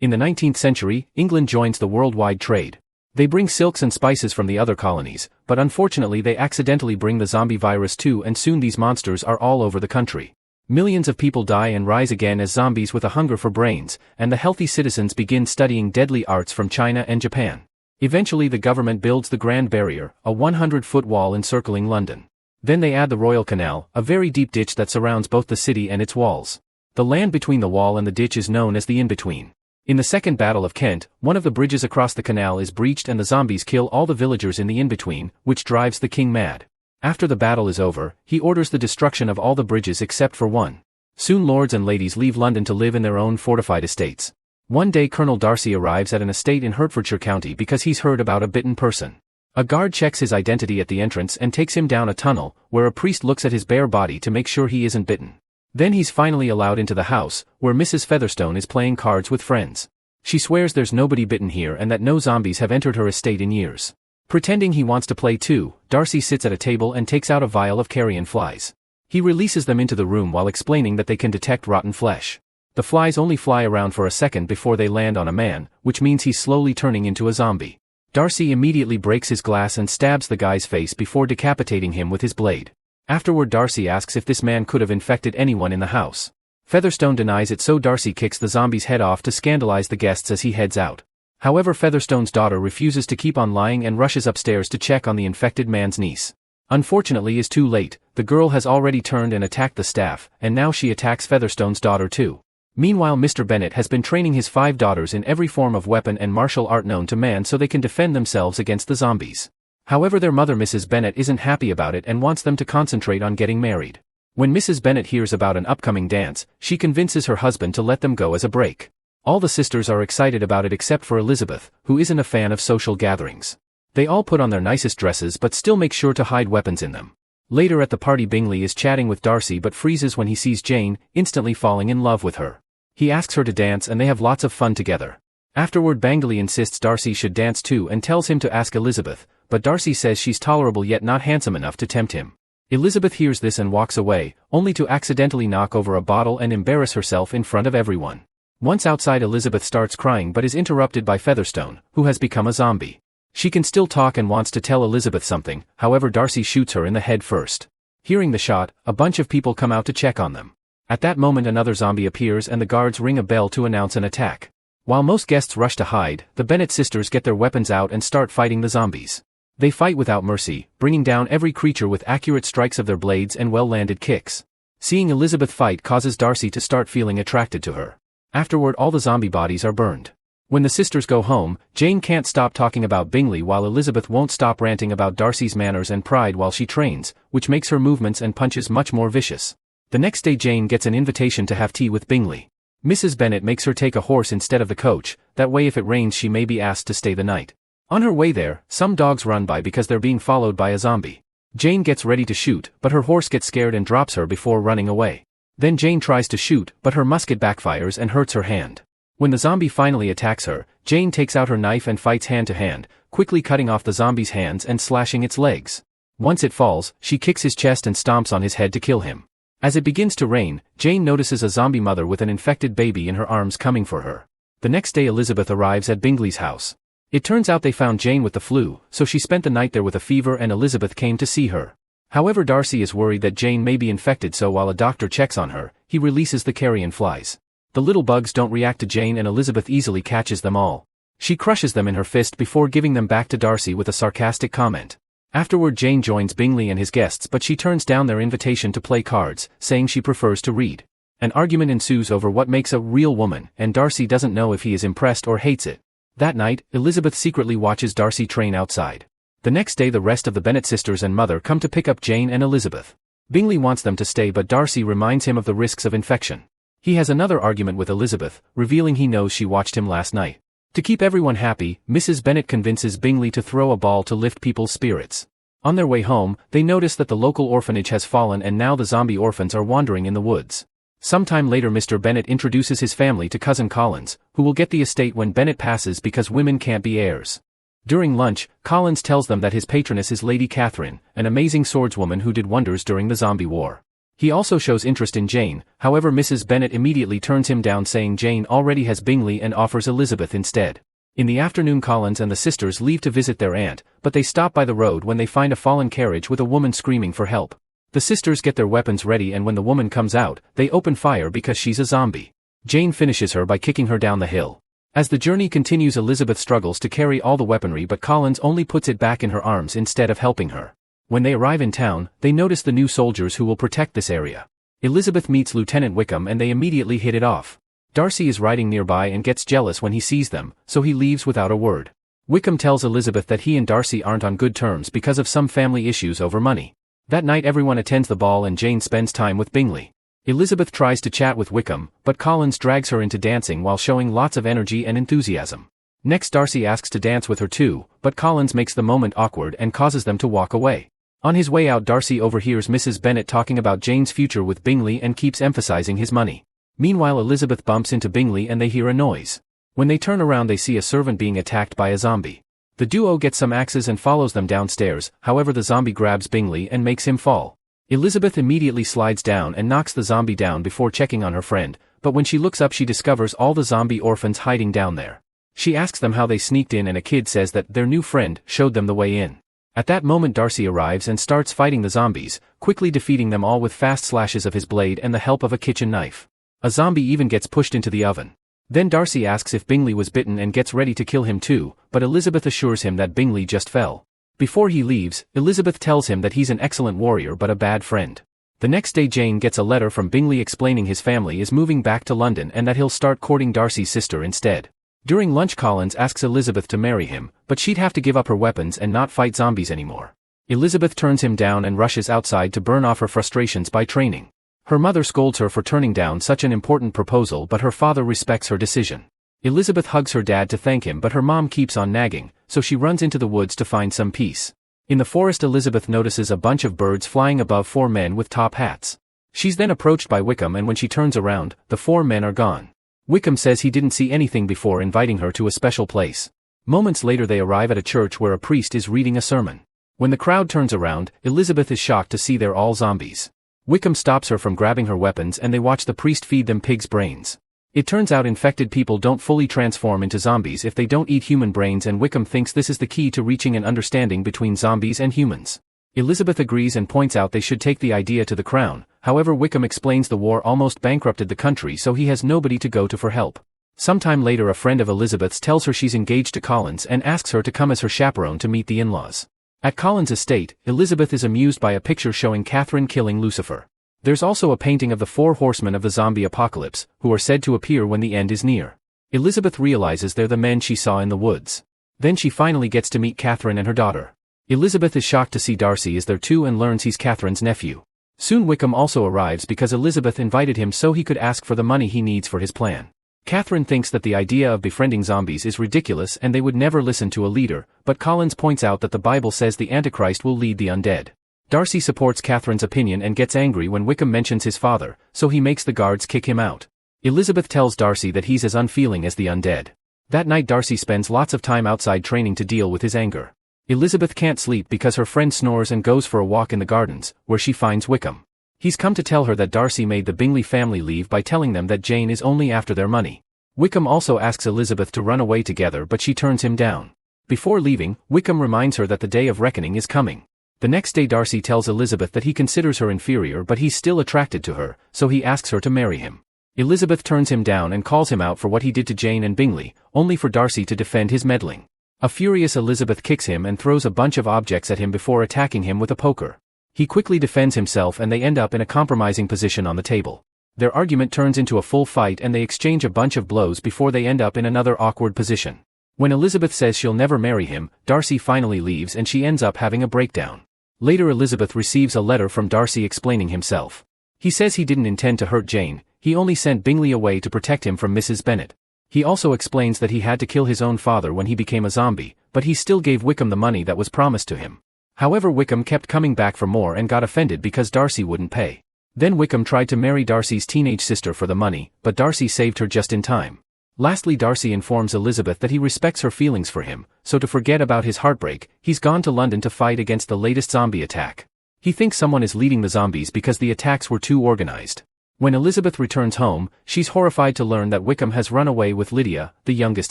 In the 19th century, England joins the worldwide trade. They bring silks and spices from the other colonies, but unfortunately they accidentally bring the zombie virus too, and soon these monsters are all over the country. Millions of people die and rise again as zombies with a hunger for brains, and the healthy citizens begin studying deadly arts from China and Japan. Eventually the government builds the Grand Barrier, a 100-foot wall encircling London. Then they add the Royal Canal, a very deep ditch that surrounds both the city and its walls. The land between the wall and the ditch is known as the in-between. In the Second Battle of Kent, one of the bridges across the canal is breached and the zombies kill all the villagers in the in-between, which drives the king mad. After the battle is over, he orders the destruction of all the bridges except for one. Soon lords and ladies leave London to live in their own fortified estates. One day Colonel Darcy arrives at an estate in Hertfordshire County because he's heard about a bitten person. A guard checks his identity at the entrance and takes him down a tunnel, where a priest looks at his bare body to make sure he isn't bitten. Then he's finally allowed into the house, where Mrs. Featherstone is playing cards with friends. She swears there's nobody bitten here and that no zombies have entered her estate in years. Pretending he wants to play too, Darcy sits at a table and takes out a vial of carrion flies. He releases them into the room while explaining that they can detect rotten flesh. The flies only fly around for a second before they land on a man, which means he's slowly turning into a zombie. Darcy immediately breaks his glass and stabs the guy's face before decapitating him with his blade. Afterward Darcy asks if this man could have infected anyone in the house. Featherstone denies it, so Darcy kicks the zombie's head off to scandalize the guests as he heads out. However, Featherstone's daughter refuses to keep on lying and rushes upstairs to check on the infected man's niece. Unfortunately, it's too late. The girl has already turned and attacked the staff, and now she attacks Featherstone's daughter too. Meanwhile, Mr. Bennet has been training his 5 daughters in every form of weapon and martial art known to man so they can defend themselves against the zombies. However, their mother Mrs. Bennet isn't happy about it and wants them to concentrate on getting married. When Mrs. Bennet hears about an upcoming dance, she convinces her husband to let them go as a break. All the sisters are excited about it except for Elizabeth, who isn't a fan of social gatherings. They all put on their nicest dresses but still make sure to hide weapons in them. Later at the party, Bingley is chatting with Darcy but freezes when he sees Jane, instantly falling in love with her. He asks her to dance and they have lots of fun together. Afterward, Bingley insists Darcy should dance too and tells him to ask Elizabeth, but Darcy says she's tolerable yet not handsome enough to tempt him. Elizabeth hears this and walks away, only to accidentally knock over a bottle and embarrass herself in front of everyone. Once outside, Elizabeth starts crying but is interrupted by Featherstone, who has become a zombie. She can still talk and wants to tell Elizabeth something, however Darcy shoots her in the head first. Hearing the shot, a bunch of people come out to check on them. At that moment another zombie appears and the guards ring a bell to announce an attack. While most guests rush to hide, the Bennet sisters get their weapons out and start fighting the zombies. They fight without mercy, bringing down every creature with accurate strikes of their blades and well-landed kicks. Seeing Elizabeth fight causes Darcy to start feeling attracted to her. Afterward, all the zombie bodies are burned. When the sisters go home, Jane can't stop talking about Bingley while Elizabeth won't stop ranting about Darcy's manners and pride while she trains, which makes her movements and punches much more vicious. The next day Jane gets an invitation to have tea with Bingley. Mrs. Bennet makes her take a horse instead of the coach, that way if it rains she may be asked to stay the night. On her way there, some dogs run by because they're being followed by a zombie. Jane gets ready to shoot, but her horse gets scared and drops her before running away. Then Jane tries to shoot, but her musket backfires and hurts her hand. When the zombie finally attacks her, Jane takes out her knife and fights hand to hand, quickly cutting off the zombie's hands and slashing its legs. Once it falls, she kicks his chest and stomps on his head to kill him. As it begins to rain, Jane notices a zombie mother with an infected baby in her arms coming for her. The next day Elizabeth arrives at Bingley's house. It turns out they found Jane with the flu, so she spent the night there with a fever and Elizabeth came to see her. However, Darcy is worried that Jane may be infected, so while a doctor checks on her, he releases the carrion flies. The little bugs don't react to Jane and Elizabeth easily catches them all. She crushes them in her fist before giving them back to Darcy with a sarcastic comment. Afterward, Jane joins Bingley and his guests, but she turns down their invitation to play cards, saying she prefers to read. An argument ensues over what makes a real woman, and Darcy doesn't know if he is impressed or hates it. That night, Elizabeth secretly watches Darcy train outside. The next day the rest of the Bennet sisters and mother come to pick up Jane and Elizabeth. Bingley wants them to stay, but Darcy reminds him of the risks of infection. He has another argument with Elizabeth, revealing he knows she watched him last night. To keep everyone happy, Mrs. Bennet convinces Bingley to throw a ball to lift people's spirits. On their way home, they notice that the local orphanage has fallen and now the zombie orphans are wandering in the woods. Sometime later Mr. Bennet introduces his family to cousin Collins, who will get the estate when Bennet passes because women can't be heirs. During lunch, Collins tells them that his patroness is Lady Catherine, an amazing swordswoman who did wonders during the zombie war. He also shows interest in Jane, however Mrs. Bennet immediately turns him down saying Jane already has Bingley and offers Elizabeth instead. In the afternoon Collins and the sisters leave to visit their aunt, but they stop by the road when they find a fallen carriage with a woman screaming for help. The sisters get their weapons ready and when the woman comes out, they open fire because she's a zombie. Jane finishes her by kicking her down the hill. As the journey continues Elizabeth struggles to carry all the weaponry but Collins only puts it back in her arms instead of helping her. When they arrive in town, they notice the new soldiers who will protect this area. Elizabeth meets Lieutenant Wickham and they immediately hit it off. Darcy is riding nearby and gets jealous when he sees them, so he leaves without a word. Wickham tells Elizabeth that he and Darcy aren't on good terms because of some family issues over money. That night everyone attends the ball and Jane spends time with Bingley. Elizabeth tries to chat with Wickham, but Collins drags her into dancing while showing lots of energy and enthusiasm. Next Darcy asks to dance with her too, but Collins makes the moment awkward and causes them to walk away. On his way out Darcy overhears Mrs. Bennet talking about Jane's future with Bingley and keeps emphasizing his money. Meanwhile Elizabeth bumps into Bingley and they hear a noise. When they turn around they see a servant being attacked by a zombie. The duo gets some axes and follows them downstairs, however the zombie grabs Bingley and makes him fall. Elizabeth immediately slides down and knocks the zombie down before checking on her friend, but when she looks up she discovers all the zombie orphans hiding down there. She asks them how they sneaked in and a kid says that their new friend showed them the way in. At that moment Darcy arrives and starts fighting the zombies, quickly defeating them all with fast slashes of his blade and the help of a kitchen knife. A zombie even gets pushed into the oven. Then Darcy asks if Bingley was bitten and gets ready to kill him too, but Elizabeth assures him that Bingley just fell. Before he leaves, Elizabeth tells him that he's an excellent warrior but a bad friend. The next day Jane gets a letter from Bingley explaining his family is moving back to London and that he'll start courting Darcy's sister instead. During lunch Collins asks Elizabeth to marry him, but she'd have to give up her weapons and not fight zombies anymore. Elizabeth turns him down and rushes outside to burn off her frustrations by training. Her mother scolds her for turning down such an important proposal but her father respects her decision. Elizabeth hugs her dad to thank him but her mom keeps on nagging, so she runs into the woods to find some peace. In the forest Elizabeth notices a bunch of birds flying above 4 men with top hats. She's then approached by Wickham and when she turns around, the 4 men are gone. Wickham says he didn't see anything before inviting her to a special place. Moments later they arrive at a church where a priest is reading a sermon. When the crowd turns around, Elizabeth is shocked to see they're all zombies. Wickham stops her from grabbing her weapons and they watch the priest feed them pig's brains. It turns out infected people don't fully transform into zombies if they don't eat human brains and Wickham thinks this is the key to reaching an understanding between zombies and humans. Elizabeth agrees and points out they should take the idea to the crown, however Wickham explains the war almost bankrupted the country so he has nobody to go to for help. Sometime later a friend of Elizabeth's tells her she's engaged to Collins and asks her to come as her chaperone to meet the in-laws. At Collins' estate, Elizabeth is amused by a picture showing Catherine killing Lucifer. There's also a painting of the 4 horsemen of the zombie apocalypse, who are said to appear when the end is near. Elizabeth realizes they're the men she saw in the woods. Then she finally gets to meet Catherine and her daughter. Elizabeth is shocked to see Darcy is there too and learns he's Catherine's nephew. Soon Wickham also arrives because Elizabeth invited him so he could ask for the money he needs for his plan. Catherine thinks that the idea of befriending zombies is ridiculous and they would never listen to a leader, but Collins points out that the Bible says the Antichrist will lead the undead. Darcy supports Catherine's opinion and gets angry when Wickham mentions his father, so he makes the guards kick him out. Elizabeth tells Darcy that he's as unfeeling as the undead. That night Darcy spends lots of time outside training to deal with his anger. Elizabeth can't sleep because her friend snores and goes for a walk in the gardens, where she finds Wickham. He's come to tell her that Darcy made the Bingley family leave by telling them that Jane is only after their money. Wickham also asks Elizabeth to run away together but she turns him down. Before leaving, Wickham reminds her that the day of reckoning is coming. The next day Darcy tells Elizabeth that he considers her inferior but he's still attracted to her, so he asks her to marry him. Elizabeth turns him down and calls him out for what he did to Jane and Bingley, only for Darcy to defend his meddling. A furious Elizabeth kicks him and throws a bunch of objects at him before attacking him with a poker. He quickly defends himself and they end up in a compromising position on the table. Their argument turns into a full fight and they exchange a bunch of blows before they end up in another awkward position. When Elizabeth says she'll never marry him, Darcy finally leaves and she ends up having a breakdown. Later Elizabeth receives a letter from Darcy explaining himself. He says he didn't intend to hurt Jane, he only sent Bingley away to protect him from Mrs. Bennet. He also explains that he had to kill his own father when he became a zombie, but he still gave Wickham the money that was promised to him. However, Wickham kept coming back for more and got offended because Darcy wouldn't pay. Then Wickham tried to marry Darcy's teenage sister for the money, but Darcy saved her just in time. Lastly, Darcy informs Elizabeth that he respects her feelings for him, so to forget about his heartbreak, he's gone to London to fight against the latest zombie attack. He thinks someone is leading the zombies because the attacks were too organized. When Elizabeth returns home, she's horrified to learn that Wickham has run away with Lydia, the youngest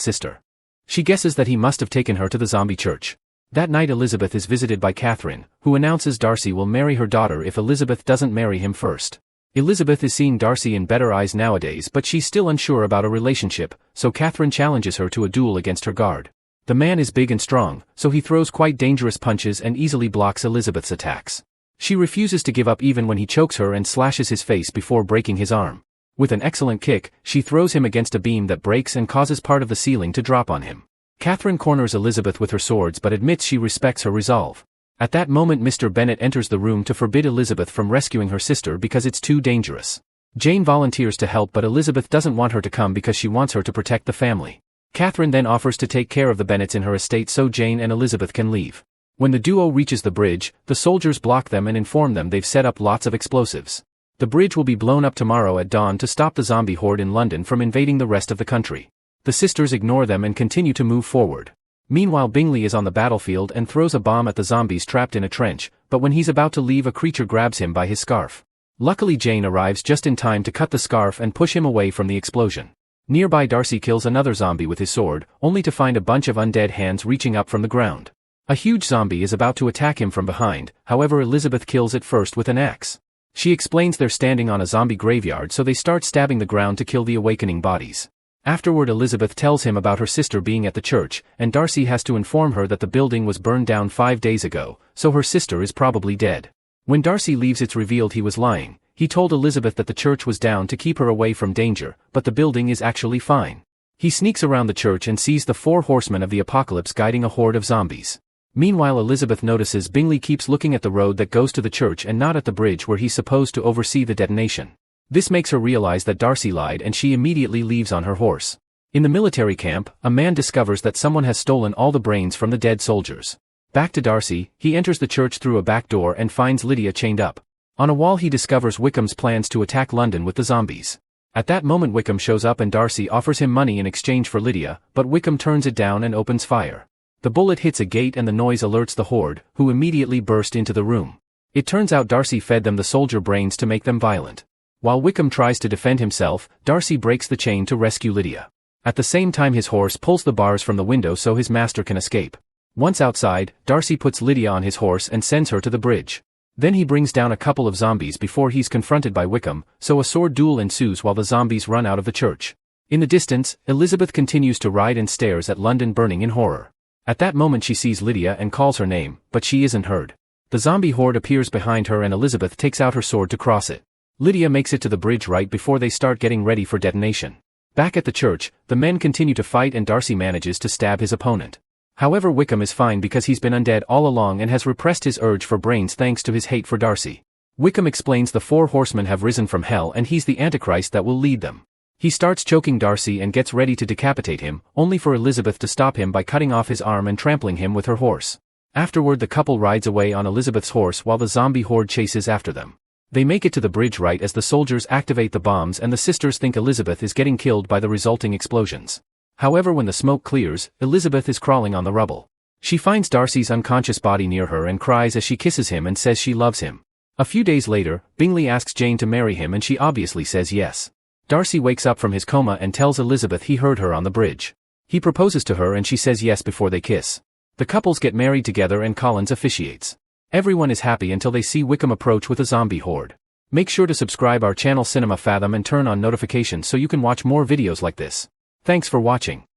sister. She guesses that he must have taken her to the zombie church. That night Elizabeth is visited by Catherine, who announces Darcy will marry her daughter if Elizabeth doesn't marry him first. Elizabeth is seeing Darcy in better eyes nowadays, but she's still unsure about a relationship, so Catherine challenges her to a duel against her guard. The man is big and strong, so he throws quite dangerous punches and easily blocks Elizabeth's attacks. She refuses to give up even when he chokes her and slashes his face before breaking his arm. With an excellent kick, she throws him against a beam that breaks and causes part of the ceiling to drop on him. Catherine corners Elizabeth with her swords but admits she respects her resolve. At that moment Mr. Bennet enters the room to forbid Elizabeth from rescuing her sister because it's too dangerous. Jane volunteers to help but Elizabeth doesn't want her to come because she wants her to protect the family. Catherine then offers to take care of the Bennets in her estate so Jane and Elizabeth can leave. When the duo reaches the bridge, the soldiers block them and inform them they've set up lots of explosives. The bridge will be blown up tomorrow at dawn to stop the zombie horde in London from invading the rest of the country. The sisters ignore them and continue to move forward. Meanwhile Bingley is on the battlefield and throws a bomb at the zombies trapped in a trench, but when he's about to leave a creature grabs him by his scarf. Luckily Jane arrives just in time to cut the scarf and push him away from the explosion. Nearby Darcy kills another zombie with his sword, only to find a bunch of undead hands reaching up from the ground. A huge zombie is about to attack him from behind, however Elizabeth kills it first with an axe. She explains they're standing on a zombie graveyard so they start stabbing the ground to kill the awakening bodies. Afterward Elizabeth tells him about her sister being at the church, and Darcy has to inform her that the building was burned down 5 days ago, so her sister is probably dead. When Darcy leaves it's revealed he was lying. He told Elizabeth that the church was down to keep her away from danger, but the building is actually fine. He sneaks around the church and sees the 4 horsemen of the apocalypse guiding a horde of zombies. Meanwhile Elizabeth notices Bingley keeps looking at the road that goes to the church and not at the bridge where he's supposed to oversee the detonation. This makes her realize that Darcy lied and she immediately leaves on her horse. In the military camp, a man discovers that someone has stolen all the brains from the dead soldiers. Back to Darcy, he enters the church through a back door and finds Lydia chained up. On a wall he discovers Wickham's plans to attack London with the zombies. At that moment Wickham shows up and Darcy offers him money in exchange for Lydia, but Wickham turns it down and opens fire. The bullet hits a gate and the noise alerts the horde, who immediately burst into the room. It turns out Darcy fed them the soldier brains to make them violent. While Wickham tries to defend himself, Darcy breaks the chain to rescue Lydia. At the same time his horse pulls the bars from the window so his master can escape. Once outside, Darcy puts Lydia on his horse and sends her to the bridge. Then he brings down a couple of zombies before he's confronted by Wickham, so a sword duel ensues while the zombies run out of the church. In the distance, Elizabeth continues to ride and stares at London burning in horror. At that moment she sees Lydia and calls her name, but she isn't heard. The zombie horde appears behind her and Elizabeth takes out her sword to cross it. Lydia makes it to the bridge right before they start getting ready for detonation. Back at the church, the men continue to fight and Darcy manages to stab his opponent. However Wickham is fine because he's been undead all along and has repressed his urge for brains thanks to his hate for Darcy. Wickham explains the 4 horsemen have risen from hell and he's the Antichrist that will lead them. He starts choking Darcy and gets ready to decapitate him, only for Elizabeth to stop him by cutting off his arm and trampling him with her horse. Afterward the couple rides away on Elizabeth's horse while the zombie horde chases after them. They make it to the bridge right as the soldiers activate the bombs and the sisters think Elizabeth is getting killed by the resulting explosions. However when the smoke clears, Elizabeth is crawling on the rubble. She finds Darcy's unconscious body near her and cries as she kisses him and says she loves him. A few days later, Bingley asks Jane to marry him and she obviously says yes. Darcy wakes up from his coma and tells Elizabeth he heard her on the bridge. He proposes to her and she says yes before they kiss. The couples get married together and Collins officiates. Everyone is happy until they see Wickham approach with a zombie horde. Make sure to subscribe our channel Cinema-Fathom and turn on notifications so you can watch more videos like this. Thanks for watching.